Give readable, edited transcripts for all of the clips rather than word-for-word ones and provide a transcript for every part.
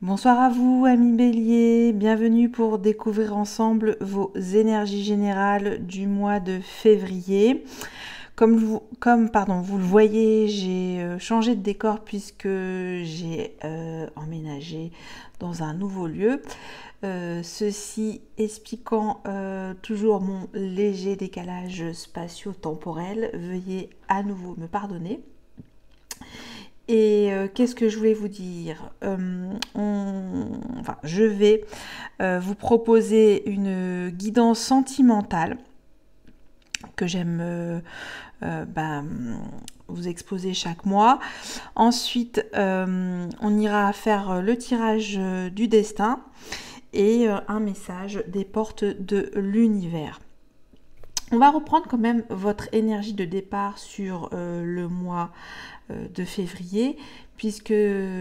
Bonsoir à vous, amis Bélier. Bienvenue pour découvrir ensemble vos énergies générales du mois de février. Comme vous le voyez, j'ai changé de décor puisque j'ai emménagé dans un nouveau lieu. Ceci expliquant toujours mon léger décalage spatio-temporel. Veuillez à nouveau me pardonner. Et qu'est-ce que je voulais vous dire je vais vous proposer une guidance sentimentale que j'aime vous exposer chaque mois. Ensuite, on ira faire le tirage du destin et un message des portes de l'univers. On va reprendre quand même votre énergie de départ sur le mois de février, puisque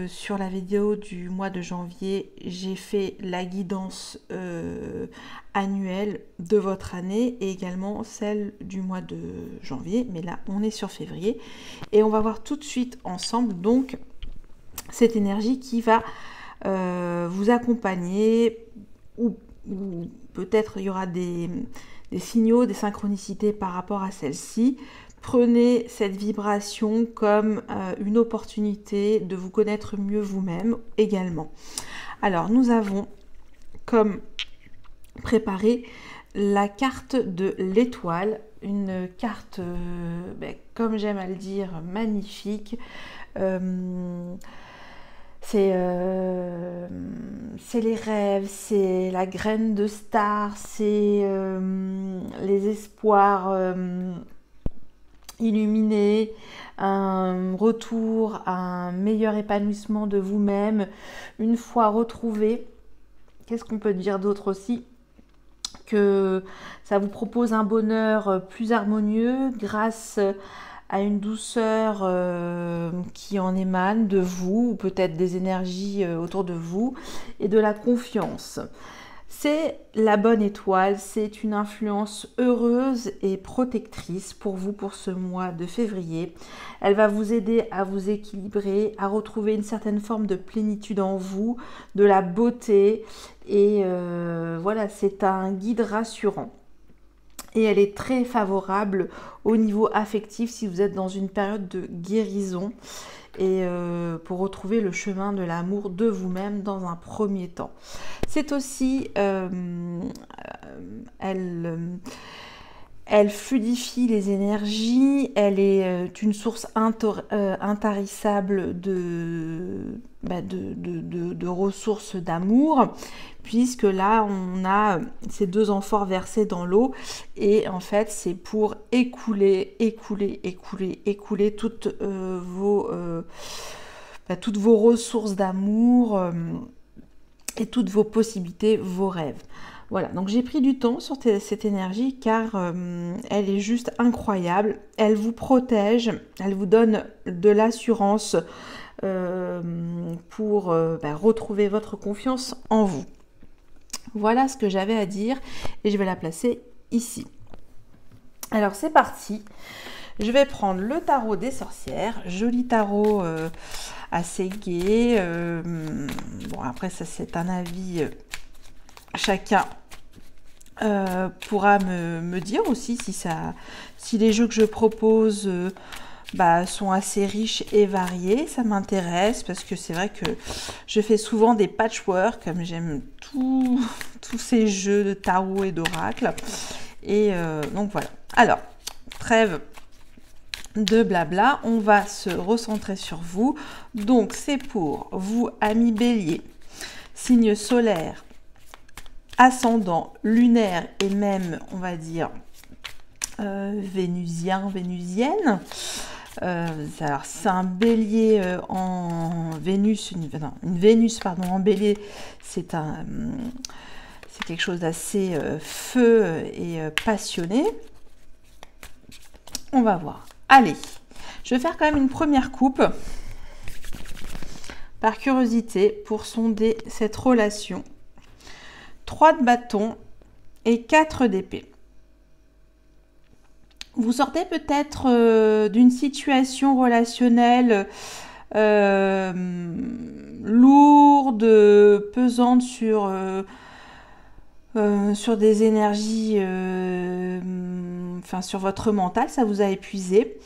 sur la vidéo du mois de janvier, j'ai fait la guidance annuelle de votre année et également celle du mois de janvier. Mais là, on est sur février et on va voir tout de suite ensemble donc cette énergie qui va vous accompagner ou peut-être il y aura des signaux, des synchronicités par rapport à celle-ci. Prenez cette vibration comme une opportunité de vous connaître mieux vous-même également. Alors, nous avons comme préparé la carte de l'étoile, une carte, comme j'aime à le dire, magnifique. C'est les rêves, c'est la graine de star, c'est les espoirs illuminés, un retour à un meilleur épanouissement de vous-même, une fois retrouvé. Qu'est-ce qu'on peut dire d'autre aussi? Que ça vous propose un bonheur plus harmonieux grâce à une douceur qui en émane de vous, ou peut-être des énergies autour de vous, et de la confiance. C'est la bonne étoile, c'est une influence heureuse et protectrice pour vous pour ce mois de février. Elle va vous aider à vous équilibrer, à retrouver une certaine forme de plénitude en vous, de la beauté, et voilà, c'est un guide rassurant. Et elle est très favorable au niveau affectif si vous êtes dans une période de guérison et pour retrouver le chemin de l'amour de vous-même dans un premier temps. C'est aussi, elle fluidifie les énergies, elle est une source intarissable de ressources d'amour, puisque là on a ces deux amphores versés dans l'eau et en fait c'est pour écouler toutes vos ressources d'amour et toutes vos possibilités, vos rêves. Voilà, donc j'ai pris du temps sur cette énergie car elle est juste incroyable. Elle vous protège, elle vous donne de l'assurance pour retrouver votre confiance en vous. Voilà ce que j'avais à dire et je vais la placer ici. Alors c'est parti. Je vais prendre le tarot des sorcières, joli tarot assez gai. Bon après ça c'est un avis, chacun pourra me dire aussi si les jeux que je propose sont assez riches et variés. Ça m'intéresse parce que c'est vrai que je fais souvent des patchwork, comme j'aime tous ces jeux de tarot et d'oracle. Et donc voilà. Alors, trêve de blabla, on va se recentrer sur vous. Donc c'est pour vous, amis Bélier, signe solaire, ascendant, lunaire et même, on va dire, vénusien, vénusienne. Alors c'est un bélier en Vénus, une Vénus en bélier, c'est quelque chose d'assez feu et passionné. On va voir. Allez, je vais faire quand même une première coupe par curiosité pour sonder cette relation. 3 de bâton et 4 d'épée. Vous sortez peut-être d'une situation relationnelle lourde, lourde, pesante sur des énergies, enfin sur votre mental, ça vous a épuisé.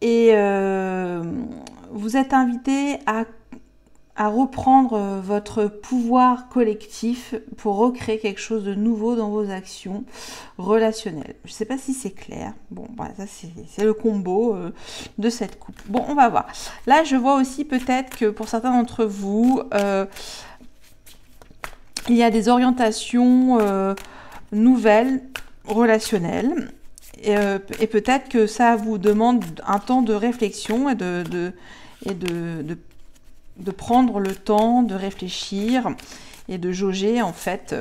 Et vous êtes invité à reprendre votre pouvoir collectif pour recréer quelque chose de nouveau dans vos actions relationnelles. Je ne sais pas si c'est clair. Bon, bah, ça c'est le combo de cette coupe. Bon, on va voir. Là, je vois aussi peut-être que pour certains d'entre vous, il y a des orientations nouvelles, relationnelles. Et peut-être que ça vous demande un temps de réflexion et de prendre le temps de réfléchir et de jauger en fait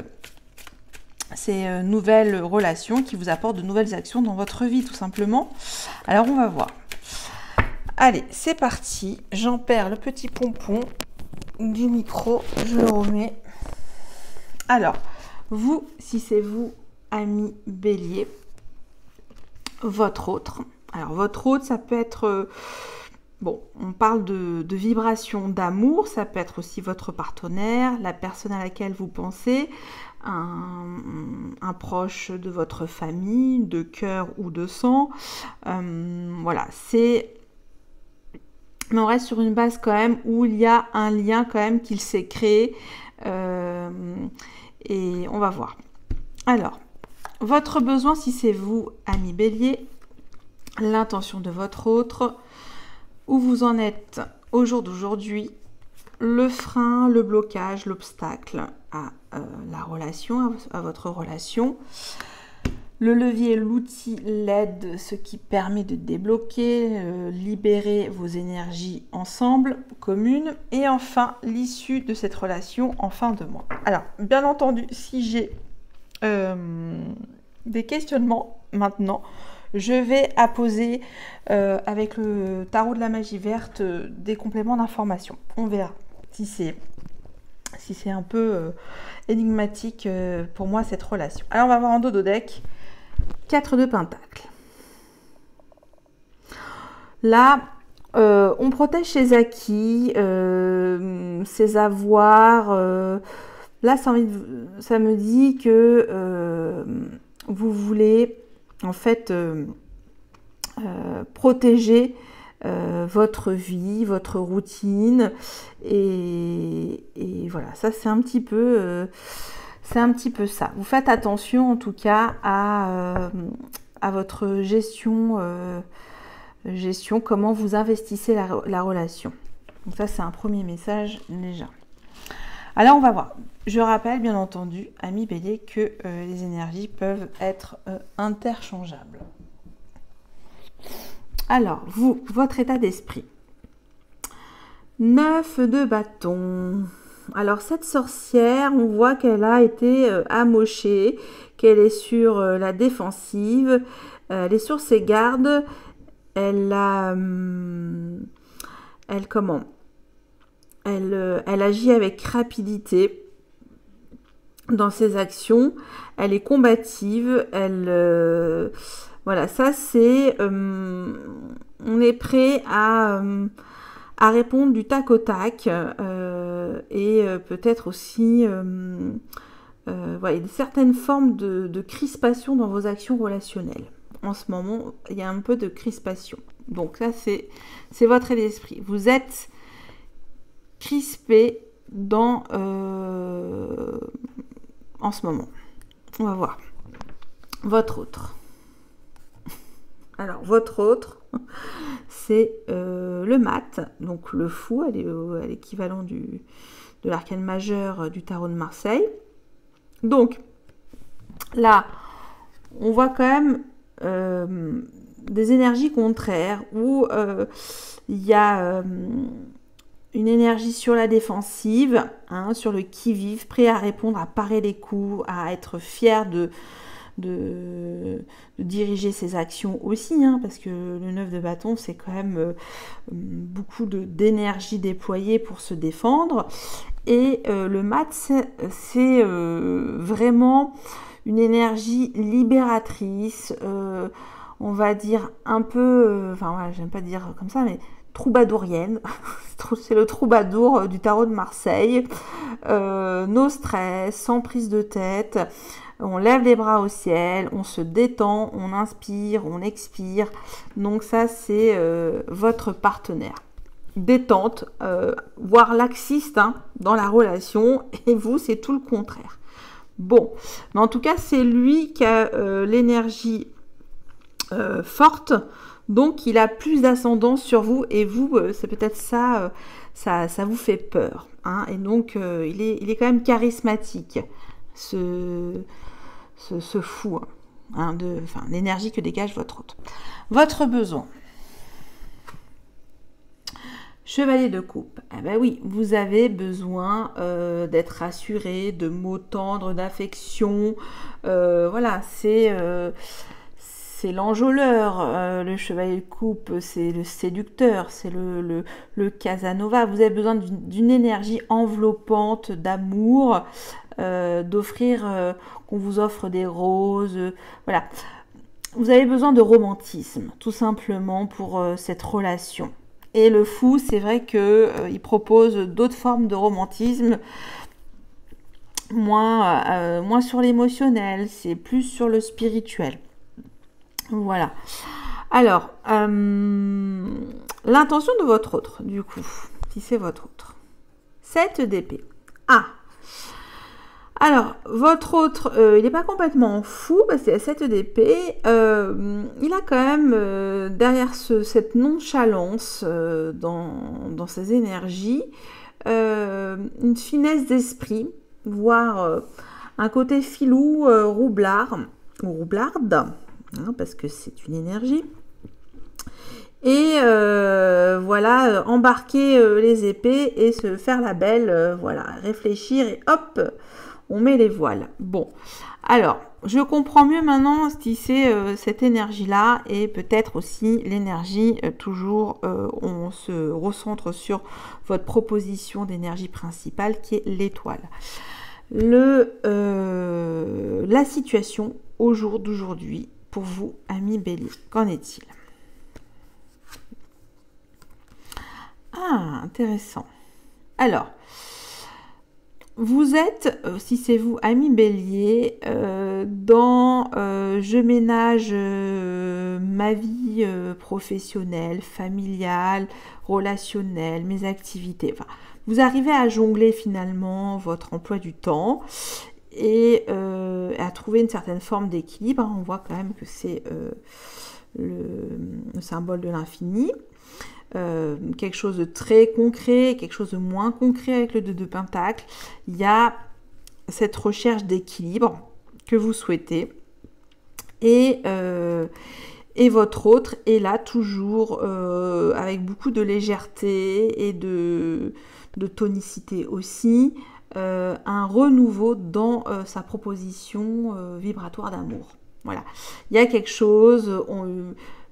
ces nouvelles relations qui vous apportent de nouvelles actions dans votre vie tout simplement. Alors on va voir. Allez, c'est parti. J'en perds le petit pompon du micro, je le remets. Alors, vous, si c'est vous, ami Bélier, votre autre. Alors, votre autre, ça peut être... bon, on parle de vibration d'amour, ça peut être aussi votre partenaire, la personne à laquelle vous pensez, un proche de votre famille, de cœur ou de sang. Voilà, c'est... Mais on reste sur une base quand même où il y a un lien quand même qu'il s'est créé. Et on va voir. Alors, votre besoin, si c'est vous, ami Bélier, l'intention de votre autre, où vous en êtes au jour d'aujourd'hui, le frein, le blocage, l'obstacle à la relation, à votre relation, le levier, l'outil, l'aide, ce qui permet de débloquer, libérer vos énergies ensemble, communes, et enfin l'issue de cette relation en fin de mois. Alors, bien entendu, si j'ai des questionnements maintenant, je vais apposer avec le tarot de la magie verte des compléments d'information. On verra si c'est un peu énigmatique pour moi cette relation. Alors on va voir en dodeck 4 de pentacles. Là, on protège ses acquis, ses avoirs. Là, ça me dit que vous voulez en fait protéger votre vie, votre routine, et voilà, ça c'est un petit peu ça. Vous faites attention en tout cas à votre gestion, comment vous investissez la relation. Donc ça c'est un premier message déjà. Alors on va voir. Je rappelle bien entendu, ami Bélier, que les énergies peuvent être interchangeables. Alors, votre état d'esprit. 9 de bâton. Alors, cette sorcière, on voit qu'elle a été amochée, qu'elle est sur la défensive, elle est sur ses gardes, elle agit avec rapidité dans ses actions, elle est combative, voilà, ça c'est, on est prêt à répondre du tac au tac, et peut-être aussi, voilà, il y a certaines formes de crispation dans vos actions relationnelles. En ce moment, il y a un peu de crispation. Donc ça c'est votre état d'esprit. Vous êtes crispé en ce moment. On va voir. Votre autre. Alors, votre autre, c'est le mat, donc le fou, elle est à l'équivalent de l'arcane majeur du tarot de Marseille. Donc, là, on voit quand même des énergies contraires où il y a une énergie sur la défensive, hein, sur le qui-vive, prêt à répondre, à parer les coups, à être fier de diriger ses actions aussi, hein, parce que le 9 de bâton, c'est quand même beaucoup d'énergie déployée pour se défendre. Et le mat, c'est vraiment une énergie libératrice, on va dire un peu, enfin voilà, j'aime pas dire comme ça, mais troubadourienne. C'est le troubadour du tarot de Marseille. nos stress, sans prise de tête. On lève les bras au ciel, on se détend, on inspire, on expire. Donc ça, c'est votre partenaire. Détente, voire laxiste hein, dans la relation, et vous, c'est tout le contraire. Bon, mais en tout cas, c'est lui qui a l'énergie forte, donc il a plus d'ascendance sur vous, et vous, c'est peut-être ça, ça vous fait peur. Hein, et donc, il est quand même charismatique, ce fou, hein, l'énergie que dégage votre hôte. Votre besoin. Chevalier de coupe, eh ben oui, vous avez besoin d'être rassuré, de mots tendres, d'affection. Voilà, c'est l'enjôleur. Le chevalier de coupe, c'est le séducteur, c'est le Casanova. Vous avez besoin d'une énergie enveloppante, d'amour, d'offrir, qu'on vous offre des roses. Voilà, vous avez besoin de romantisme, tout simplement, pour cette relation. Et le fou, c'est vrai qu'il propose d'autres formes de romantisme, moins sur l'émotionnel, c'est plus sur le spirituel. Voilà. Alors, l'intention de votre autre, du coup, si c'est votre autre. 7 d'épée. Ah! Alors, votre autre, il n'est pas complètement fou, parce qu'il a 7 d'épée. Il a quand même, derrière cette nonchalance dans ses énergies, une finesse d'esprit, voire un côté filou, roublard, ou roublarde, hein, parce que c'est une énergie. Et voilà, embarquer les épées et se faire la belle, voilà, réfléchir et hop, on met les voiles. Bon, alors, je comprends mieux maintenant si c'est cette énergie-là et peut-être aussi l'énergie, toujours, on se recentre sur votre proposition d'énergie principale qui est l'étoile. La situation au jour d'aujourd'hui pour vous, amis Bélier, qu'en est-il? Ah, intéressant. Alors, vous êtes, si c'est vous, ami Bélier, dans je ménage ma vie professionnelle, familiale, relationnelle, mes activités. Enfin, vous arrivez à jongler finalement votre emploi du temps et à trouver une certaine forme d'équilibre. On voit quand même que c'est le symbole de l'infini. Quelque chose de très concret, quelque chose de moins concret avec le 2 de Pentacle. Il y a cette recherche d'équilibre que vous souhaitez. Et votre autre est là toujours avec beaucoup de légèreté et de tonicité aussi. Un renouveau dans sa proposition vibratoire d'amour. Voilà. Il y a quelque chose...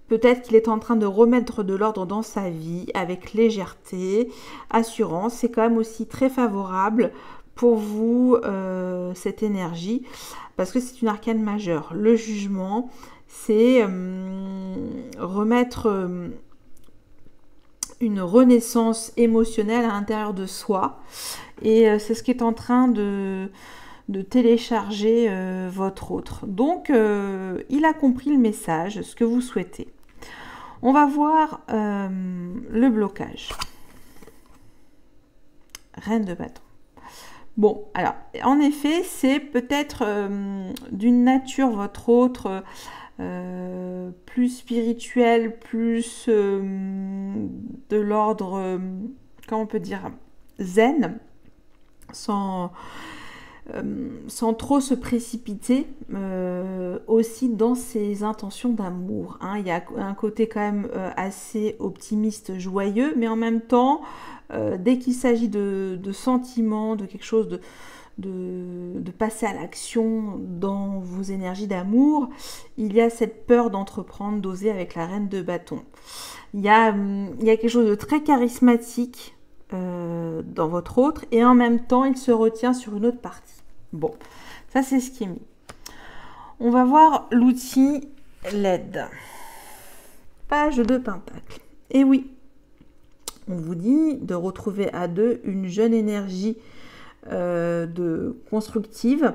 Peut-être qu'il est en train de remettre de l'ordre dans sa vie avec légèreté, assurance. C'est quand même aussi très favorable pour vous, cette énergie, parce que c'est une arcane majeure. Le jugement, c'est remettre une renaissance émotionnelle à l'intérieur de soi. Et c'est ce qui est en train de télécharger votre autre. Donc, il a compris le message, ce que vous souhaitez. On va voir le blocage. Reine de bâton. Bon, alors, en effet, c'est peut-être d'une nature votre autre plus spirituelle, plus de l'ordre, comment on peut dire, zen, sans trop se précipiter aussi dans ses intentions d'amour. Hein. Il y a un côté quand même assez optimiste, joyeux, mais en même temps, dès qu'il s'agit de sentiments, de quelque chose de passer à l'action dans vos énergies d'amour, il y a cette peur d'entreprendre, d'oser avec la reine de bâton. Il y a quelque chose de très charismatique dans votre autre, et en même temps il se retient sur une autre partie. Bon, ça c'est ce qui est mis. On va voir l'outil l'aide. Page de Pentacle. Et oui, on vous dit de retrouver à deux une jeune énergie constructive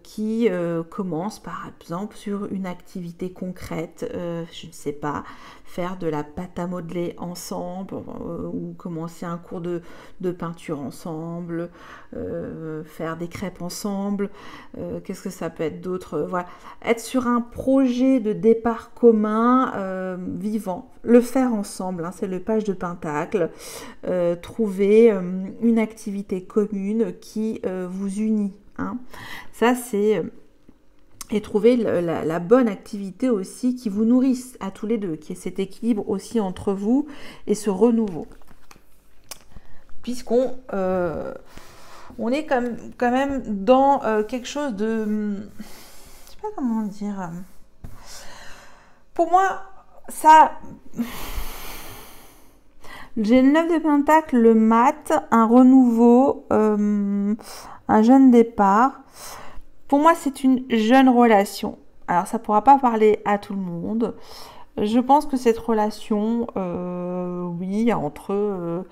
qui commence par exemple sur une activité concrète, je ne sais pas, faire de la pâte à modeler ensemble ou commencer un cours de peinture ensemble, faire des crêpes ensemble, qu'est-ce que ça peut être d'autre, voilà, être sur un projet de départ commun vivant, le faire ensemble, hein, c'est le page de Pentacle, trouver une activité commune qui vous unit. Hein. Ça, c'est... Et trouver la bonne activité aussi qui vous nourrisse à tous les deux, qui est cet équilibre aussi entre vous et ce renouveau. Puisqu'on on est quand même dans quelque chose de... Je sais pas comment dire... Pour moi, ça... J'ai le 9 de Pentacle, le mat, un renouveau, un jeune départ. Pour moi, c'est une jeune relation. Alors, ça ne pourra pas parler à tout le monde. Je pense que cette relation, oui, entre...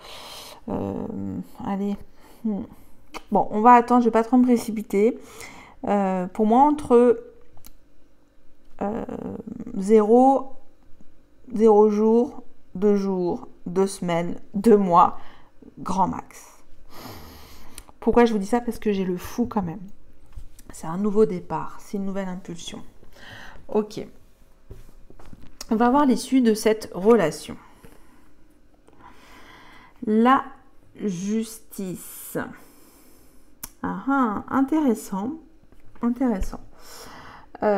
allez. Bon, on va attendre, je ne vais pas trop me précipiter. Pour moi, entre 0 jours, 2 jours, 2 semaines, 2 mois, grand max. Pourquoi je vous dis ça? Parce que j'ai le fou quand même. C'est un nouveau départ, c'est une nouvelle impulsion. Ok. On va voir l'issue de cette relation. La justice. Ah, ah, intéressant. Intéressant. Il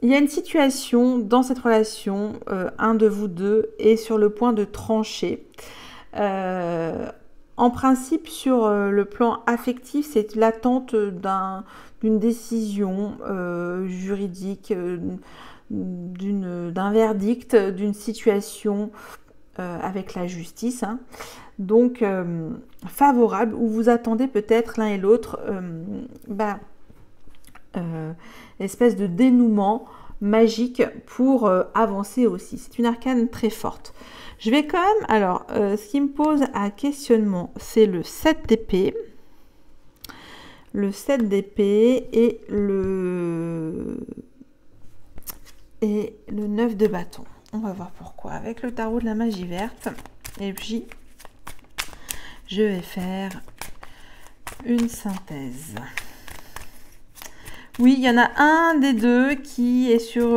y a une situation dans cette relation, un de vous deux est sur le point de trancher. En principe, sur le plan affectif, c'est l'attente d'une décision juridique, d'un verdict, d'une situation avec la justice. Hein. Donc, favorable, où vous attendez peut-être l'un et l'autre espèce de dénouement magique pour avancer aussi. C'est une arcane très forte. Je vais quand même, alors, ce qui me pose à questionnement, c'est le 7 d'épée. Le 7 d'épée et le 9 de bâton. On va voir pourquoi. Avec le tarot de la magie verte. Et puis, je vais faire une synthèse. Oui, il y en a un des deux qui est sur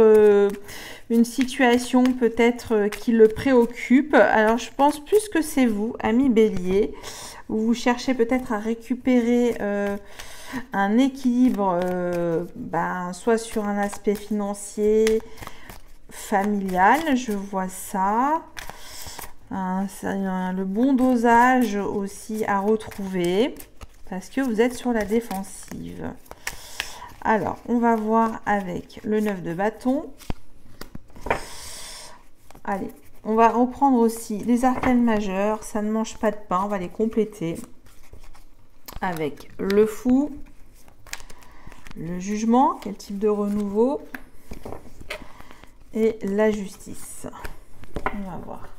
une situation peut-être qui le préoccupe. Alors, je pense plus que c'est vous, ami Bélier, où vous cherchez peut-être à récupérer un équilibre, soit sur un aspect financier, familial, je vois ça. Le bon dosage aussi à retrouver, parce que vous êtes sur la défensive. Alors, on va voir avec le 9 de bâton. Allez, on va reprendre aussi les arcanes majeures. Ça ne mange pas de pain, on va les compléter. Avec le fou, le jugement, quel type de renouveau, et la justice. On va voir.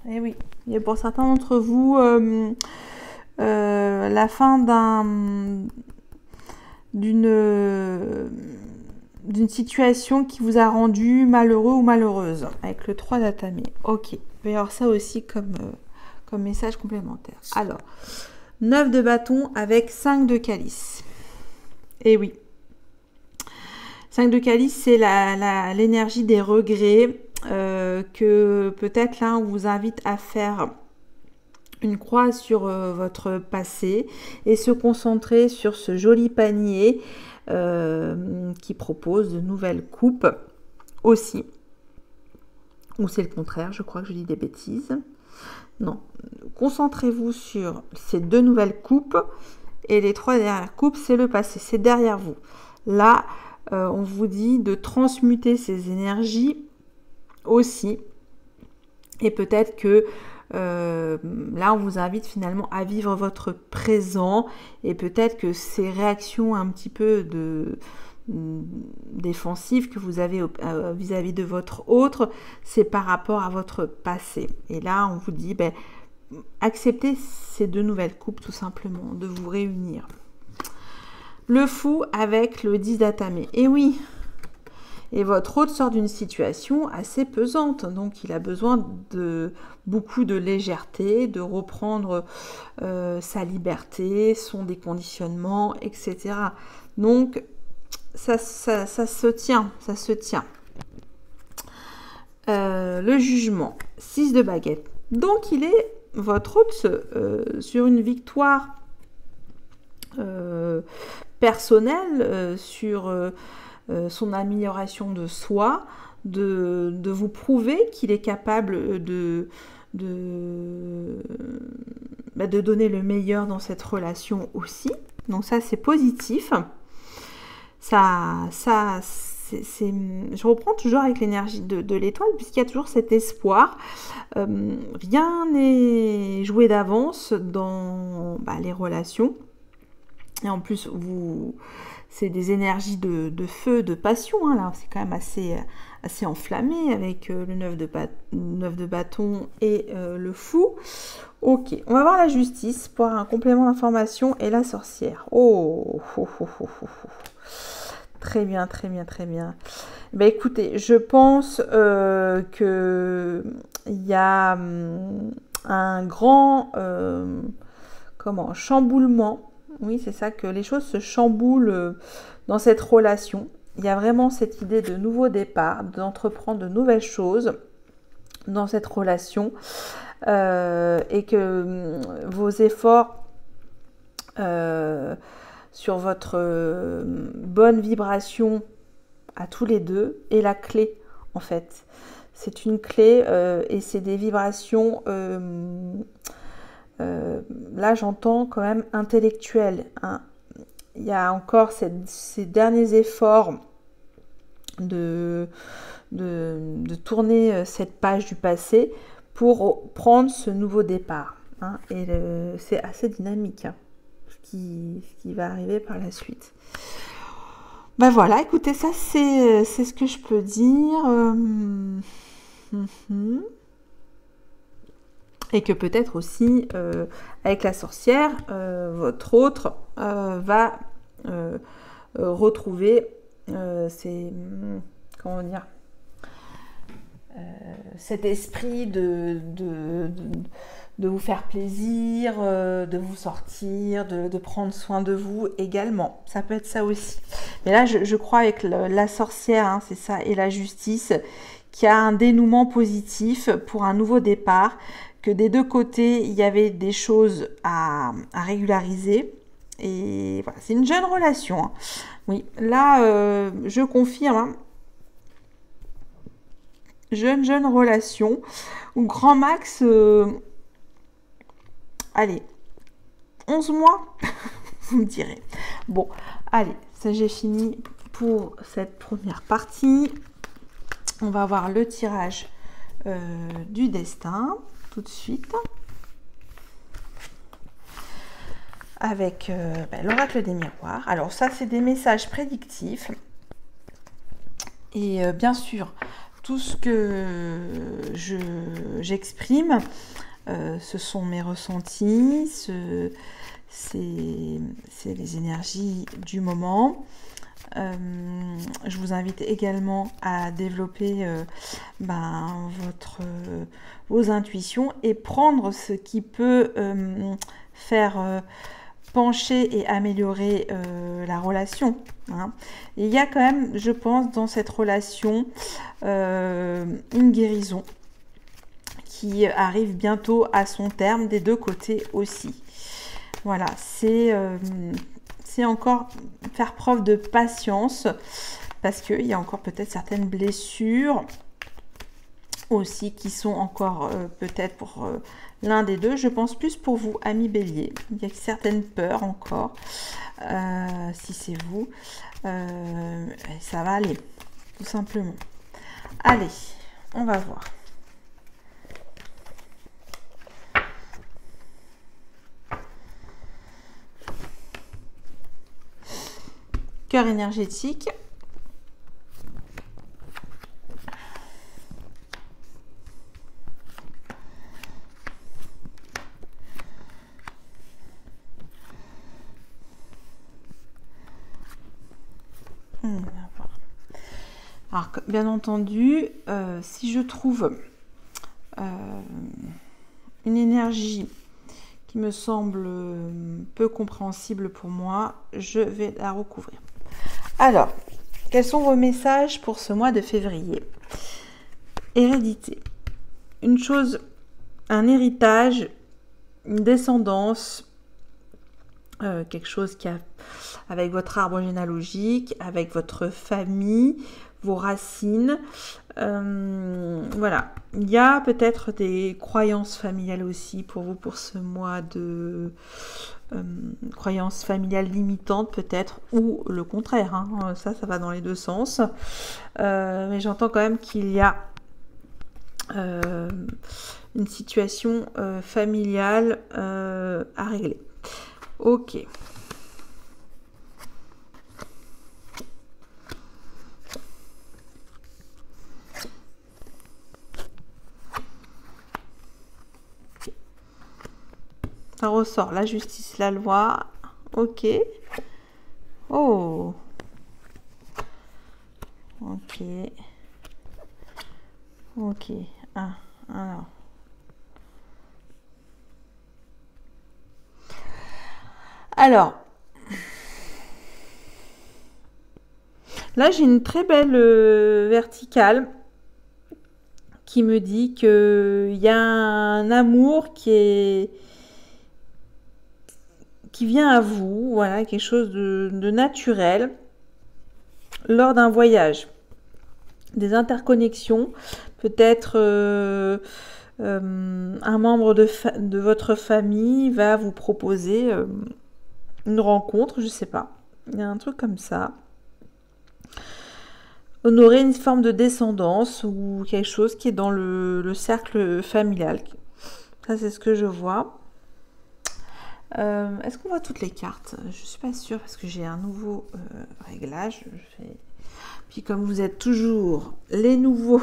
Et oui, et pour certains d'entre vous, la fin d'une situation qui vous a rendu malheureux ou malheureuse, avec le 3 d'atamé. Ok, il va y avoir ça aussi comme message complémentaire. Alors, 9 de bâton avec 5 de calice. Et oui, 5 de calice, c'est l'énergie des regrets, que peut-être là on vous invite à faire une croix sur votre passé et se concentrer sur ce joli panier qui propose de nouvelles coupes aussi. Ou c'est le contraire, je crois que je dis des bêtises. Non, concentrez-vous sur ces deux nouvelles coupes et les 3 dernières coupes, c'est le passé, c'est derrière vous. Là, on vous dit de transmuter ces énergies aussi, et peut-être que là on vous invite finalement à vivre votre présent, et peut-être que ces réactions un petit peu défensives que vous avez vis-à-vis de votre autre, c'est par rapport à votre passé. Et là on vous dit accepter ces deux nouvelles coupes, tout simplement, de vous réunir. Le fou avec le 10 d'Atame. Et oui, et votre hôte sort d'une situation assez pesante, donc il a besoin de beaucoup de légèreté, de reprendre sa liberté, son déconditionnement, etc. Donc ça se tient, ça se tient. Le jugement, 6 de baguette. Donc il est votre hôte sur une victoire personnelle, sur son amélioration de soi, de vous prouver qu'il est capable de donner le meilleur dans cette relation aussi. Donc ça, c'est positif. Je reprends toujours avec l'énergie de l'étoile, puisqu'il y a toujours cet espoir. Rien n'est joué d'avance dans les relations. Et en plus, c'est des énergies de feu, de passion. Hein, là, c'est quand même assez enflammé avec le 9 de bâton et le fou. Ok, on va voir la justice pour un complément d'information et la sorcière. Très bien, très bien, très bien. Ben, écoutez, je pense que il y a un grand chamboulement. Oui, c'est ça, que les choses se chamboulent dans cette relation. Il y a vraiment cette idée de nouveau départ, d'entreprendre de nouvelles choses dans cette relation et que vos efforts sur votre bonne vibration à tous les deux est la clé, en fait. C'est une clé et c'est des vibrations... là, j'entends quand même intellectuel. Hein. Il y a encore ces derniers efforts de tourner cette page du passé pour prendre ce nouveau départ. Hein. Et c'est assez dynamique, hein, ce qui va arriver par la suite. Ben voilà, écoutez, ça c'est ce que je peux dire. Et que peut-être aussi, avec la sorcière, votre autre va retrouver cet esprit de vous faire plaisir, de vous sortir, de prendre soin de vous également. Ça peut être ça aussi. Mais là, je crois avec la sorcière, hein, c'est ça, et la justice, qu'il y a un dénouement positif pour un nouveau départ, que des deux côtés, il y avait des choses à régulariser. Et voilà, c'est une jeune relation. Hein. Oui, là, je confirme. Hein. Jeune relation. Ou grand max, allez, 11 mois, vous me direz. Bon, allez, ça j'ai fini pour cette première partie. On va voir le tirage du destin. Tout de suite, avec l'oracle des miroirs. Alors ça, c'est des messages prédictifs. Et bien sûr, tout ce que j'exprime, ce sont mes ressentis, c'est les énergies du moment. Je vous invite également à développer vos intuitions et prendre ce qui peut faire pencher et améliorer la relation. Hein. Il y a quand même, je pense, dans cette relation, une guérison qui arrive bientôt à son terme des deux côtés aussi. Voilà, c'est encore faire preuve de patience parce qu'il y a encore peut-être certaines blessures aussi qui sont encore peut-être pour l'un des deux. Je pense plus pour vous, amis bélier. Il y a certaines peurs encore, si c'est vous. Ça va aller, tout simplement. Allez, on va voir. Cœur énergétique. Alors, bien entendu, si je trouve une énergie qui me semble peu compréhensible pour moi, je vais la recouvrir. Alors, quels sont vos messages pour ce mois de février? Hérédité. Une chose, un héritage, une descendance, quelque chose qui a avec votre arbre généalogique, avec votre famille, vos racines. Voilà. Il y a peut-être des croyances familiales aussi pour vous pour ce mois de croyances familiales limitantes peut-être, ou le contraire. Hein. Ça va dans les deux sens. Mais j'entends quand même qu'il y a une situation familiale à régler. Ok. Ça ressort la justice, la loi. Ok. Oh. Ok. Ok. Ah, alors. Alors. Là, j'ai une très belle verticale qui me dit qu'il y a un amour qui vient à vous, voilà, quelque chose de naturel lors d'un voyage, des interconnexions, peut-être un membre de votre famille va vous proposer une rencontre, je sais pas, il y a un truc comme ça. Honorer une forme de descendance ou quelque chose qui est dans le cercle familial. Ça, c'est ce que je vois. Est-ce qu'on voit toutes les cartes? Je ne suis pas sûre parce que j'ai un nouveau réglage. Puis comme vous êtes toujours les nouveaux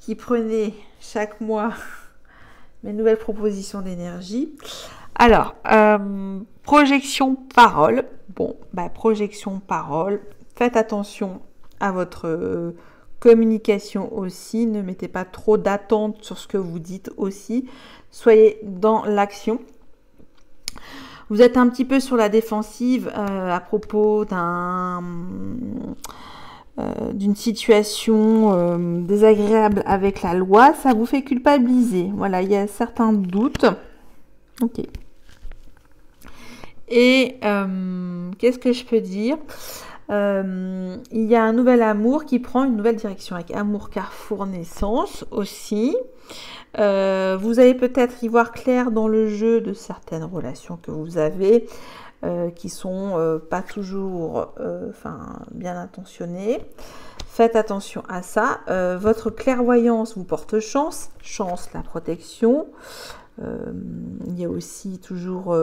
qui prenez chaque mois mes nouvelles propositions d'énergie. Alors, projection parole. Bon, projection parole. Faites attention à votre communication aussi. Ne mettez pas trop d'attente sur ce que vous dites aussi. Soyez dans l'action. Vous êtes un petit peu sur la défensive à propos d'une situation désagréable avec la loi. Ça vous fait culpabiliser. Voilà, il y a certains doutes. Ok. Et qu'est-ce que je peux dire? Il y a un nouvel amour qui prend une nouvelle direction avec Amour Carrefour Naissance aussi. Vous allez peut-être y voir clair dans le jeu de certaines relations que vous avez qui sont pas toujours bien intentionnées. Faites attention à ça. Votre clairvoyance vous porte chance. Chance, la protection. Il y a aussi toujours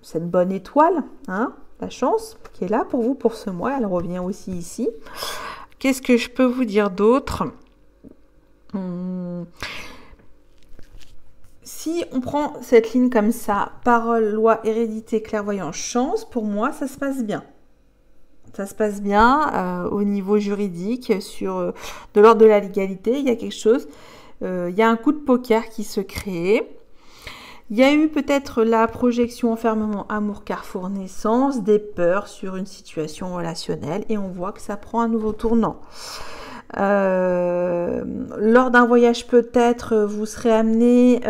cette bonne étoile, hein, la chance qui est là pour vous pour ce mois. Elle revient aussi ici. Qu'est-ce que je peux vous dire d'autre? Si on prend cette ligne comme ça, parole, loi, hérédité, clairvoyance, chance, pour moi, ça se passe bien. Ça se passe bien au niveau juridique, de l'ordre de la légalité. Il y a quelque chose, il y a un coup de poker qui se crée. Il y a eu peut-être la projection enfermement amour carrefour naissance, des peurs sur une situation relationnelle et on voit que ça prend un nouveau tournant. Lors d'un voyage peut-être vous serez amené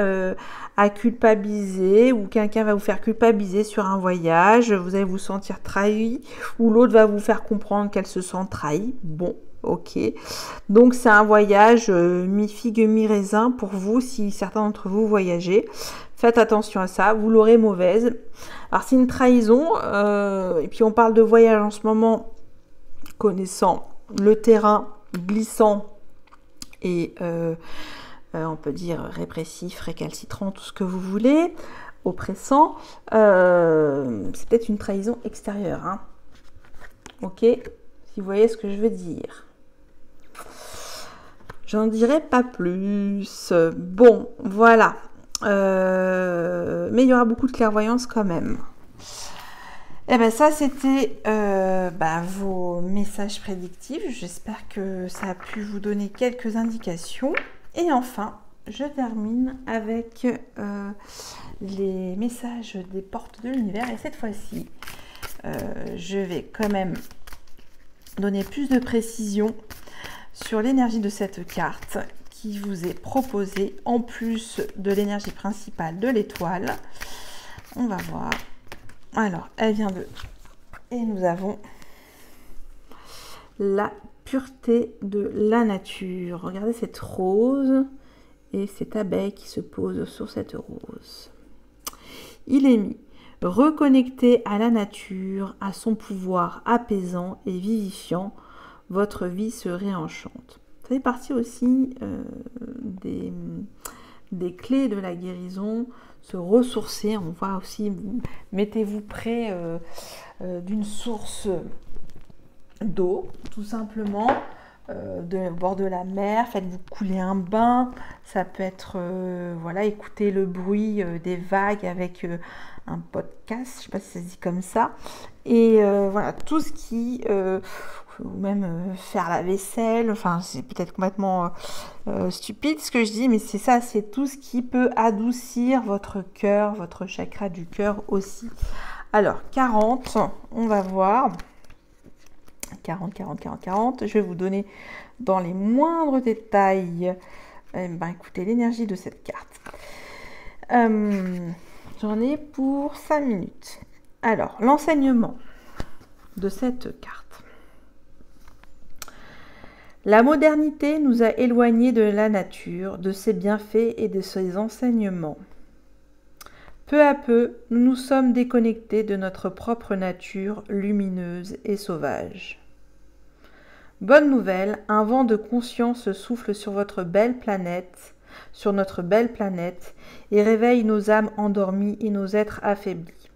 à culpabiliser ou quelqu'un va vous faire culpabiliser sur un voyage, vous allez vous sentir trahi ou l'autre va vous faire comprendre qu'elle se sent trahie. Bon, ok. Donc c'est un voyage mi-figue, mi-raisin pour vous si certains d'entre vous voyagez. Faites attention à ça, vous l'aurez mauvaise. Alors c'est une trahison, et puis on parle de voyage en ce moment, connaissant le terrain glissant et on peut dire répressif, récalcitrant, tout ce que vous voulez, oppressant, c'est peut-être une trahison extérieure. Hein. Ok, si vous voyez ce que je veux dire. J'en dirai pas plus. Bon, voilà. Mais il y aura beaucoup de clairvoyance quand même. Et ben ça, c'était vos messages prédictifs. J'espère que ça a pu vous donner quelques indications. Et enfin, je termine avec les messages des portes de l'univers. Et cette fois-ci, je vais quand même donner plus de précision sur l'énergie de cette carte qui vous est proposée en plus de l'énergie principale de l'étoile. On va voir. Alors, elle vient de... Et nous avons la pureté de la nature. Regardez cette rose et cette abeille qui se pose sur cette rose. Il est mis reconnecté à la nature, à son pouvoir apaisant et vivifiant, votre vie se réenchante. Ça fait partie aussi des clés de la guérison, se ressourcer. On voit aussi, mettez-vous près d'une source d'eau, tout simplement, au bord de la mer, faites-vous couler un bain. Ça peut être, voilà, écouter le bruit des vagues avec un podcast, je ne sais pas si ça se dit comme ça. Et voilà, tout ce qui... ou même faire la vaisselle, enfin c'est peut-être complètement stupide ce que je dis, mais c'est ça, c'est tout ce qui peut adoucir votre cœur, votre chakra du cœur aussi. Alors 40, on va voir, 40, je vais vous donner dans les moindres détails, écoutez, l'énergie de cette carte. J'en ai pour 5 minutes. Alors, l'enseignement de cette carte. La modernité nous a éloignés de la nature, de ses bienfaits et de ses enseignements. Peu à peu, nous nous sommes déconnectés de notre propre nature lumineuse et sauvage. Bonne nouvelle, un vent de conscience souffle sur notre belle planète, et réveille nos âmes endormies et nos êtres affaiblis.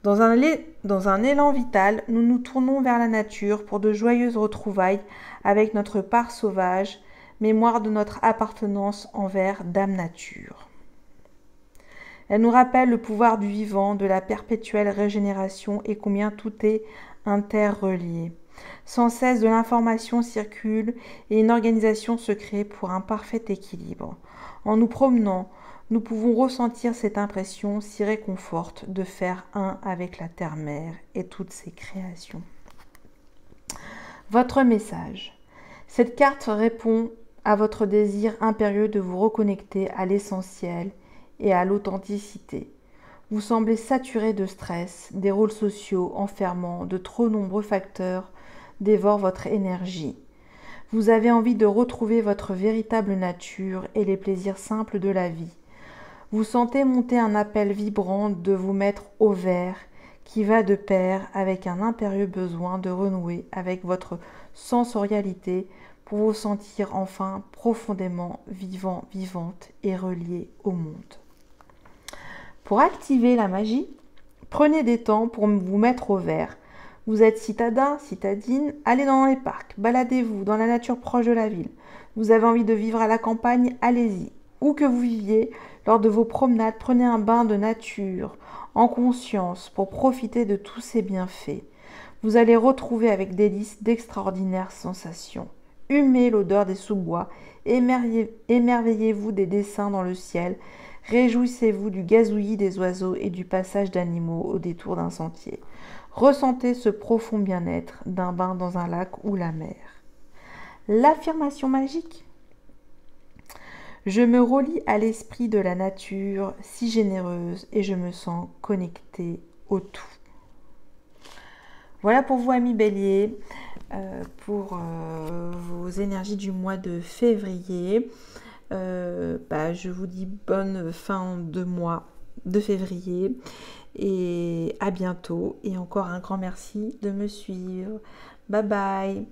Dans un élan vital, nous nous tournons vers la nature pour de joyeuses retrouvailles avec notre part sauvage, mémoire de notre appartenance envers Dame Nature. Elle nous rappelle le pouvoir du vivant, de la perpétuelle régénération et combien tout est interrelié. Sans cesse de l'information circule et une organisation se crée pour un parfait équilibre. En nous promenant, nous pouvons ressentir cette impression si réconfortante de faire un avec la terre-mère et toutes ses créations. Votre message. Cette carte répond à votre désir impérieux de vous reconnecter à l'essentiel et à l'authenticité. Vous semblez saturé de stress, des rôles sociaux enfermants, de trop nombreux facteurs dévorent votre énergie. Vous avez envie de retrouver votre véritable nature et les plaisirs simples de la vie. Vous sentez monter un appel vibrant de vous mettre au vert qui va de pair avec un impérieux besoin de renouer avec votre sensorialité pour vous sentir enfin profondément vivant, vivante et relié au monde. Pour activer la magie, prenez des temps pour vous mettre au vert. Vous êtes citadin, citadine, allez dans les parcs, baladez-vous dans la nature proche de la ville. Vous avez envie de vivre à la campagne, allez-y. Où que vous viviez, lors de vos promenades, prenez un bain de nature, en conscience, pour profiter de tous ces bienfaits. Vous allez retrouver avec délice d'extraordinaires sensations. Humez l'odeur des sous-bois, émerveillez-vous des dessins dans le ciel, réjouissez-vous du gazouillis des oiseaux et du passage d'animaux au détour d'un sentier. Ressentez ce profond bien-être d'un bain dans un lac ou la mer. L'affirmation magique. Je me relie à l'esprit de la nature si généreuse et je me sens connectée au tout. Voilà pour vous, amis Bélier, pour vos énergies du mois de février. Je vous dis bonne fin de mois de février et à bientôt. Et encore un grand merci de me suivre. Bye bye.